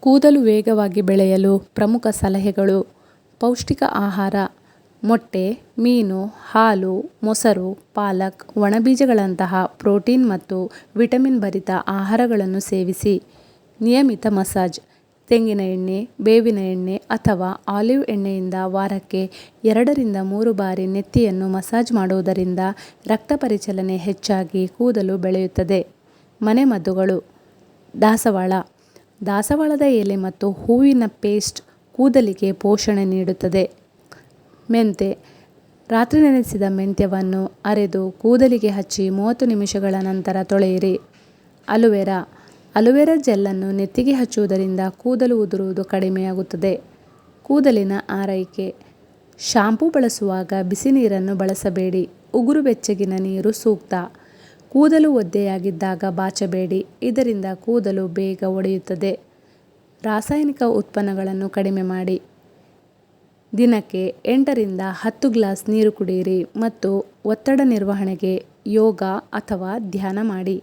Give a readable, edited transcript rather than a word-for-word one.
ಕೂದಲು ವೇಗವಾಗಿ ಬೆಳೆಯಲು ಪ್ರಮುಖ ಸಲಹೆಗಳು: ಪೌಷ್ಟಿಕ ಆಹಾರ: ಮೊಟ್ಟೆ, ಮೀನು, ಹಾಲು, ಮೊಸರು, ಪಾಲಕ್, ಒಣಬೀಜಗಳಂತಹ ಪ್ರೋಟೀನ್ ಮತ್ತು ವಿಟಮಿನ್ ಭರಿತ ಆಹಾರಗಳನ್ನು ಸೇವಿಸಿ. ನಿಯಮಿತ ಮಸಾಜ್: ತೆಂಗಿನ ಎಣ್ಣೆ, ಬೇವಿನ ಎಣ್ಣೆ ಅಥವಾ ಆಲಿವ್ ಎಣ್ಣೆಯಿಂದ ವಾರಕ್ಕೆ 2-3 ಬಾರಿ ನೆತ್ತಿಯನ್ನು ಮಸಾಜ್ ಮಾಡುವುದರಿಂದ ರಕ್ತ ಪರಿಚಲನೆ ಹೆಚ್ಚಾಗಿ ಕೂದಲು ಬೆಳೆಯುತ್ತದೆ. ಮನೆಮದ್ದುಗಳು: ದಾಸವಾಳ: ದಾಸವಾಳದ ಎಲೆ ಮತ್ತು ಹೂವಿನ ಪೇಸ್ಟ್ ಕೂದಲಿಗೆ ಪೋಷಣೆ ನೀಡುತ್ತದೆ. ಮೆಂತೆ: ರಾತ್ರಿ ನೆನೆಸಿದ ಮೆಂತ್ಯವನ್ನು ಅರೆದು ಕೂದಲಿಗೆ ಹಚ್ಚಿ 30 ನಿಮಿಷಗಳ ನಂತರ ತೊಳೆಯಿರಿ. ಅಲೋವೆರಾ: ಅಲೋವೆರಾ ಜೆಲ್ಲನ್ನು ನೆತ್ತಿಗೆ ಹಚ್ಚುವುದರಿಂದ ಕೂದಲು ಉದುರುವುದು ಕಡಿಮೆಯಾಗುತ್ತದೆ. ಕೂದಲಿನ ಆರೈಕೆ: ಶಾಂಪೂ ಬಳಸುವಾಗ ಬಿಸಿ ನೀರನ್ನು ಬಳಸಬೇಡಿ, ಉಗುರು ಬೆಚ್ಚಗಿನ ನೀರು ಸೂಕ್ತ. ಕೂದಲು ಒದ್ದೆಯಾಗಿದ್ದಾಗ ಬಾಚಬೇಡಿ, ಇದರಿಂದ ಕೂದಲು ಬೇಗ ಒಡೆಯುತ್ತದೆ. ರಾಸಾಯನಿಕ ಉತ್ಪನ್ನಗಳನ್ನು ಕಡಿಮೆ ಮಾಡಿ. ದಿನಕ್ಕೆ 8-10 ಗ್ಲಾಸ್ ನೀರು ಕುಡಿಯಿರಿ ಮತ್ತು ಒತ್ತಡ ನಿರ್ವಹಣೆಗೆ ಯೋಗ ಅಥವಾ ಧ್ಯಾನ ಮಾಡಿ.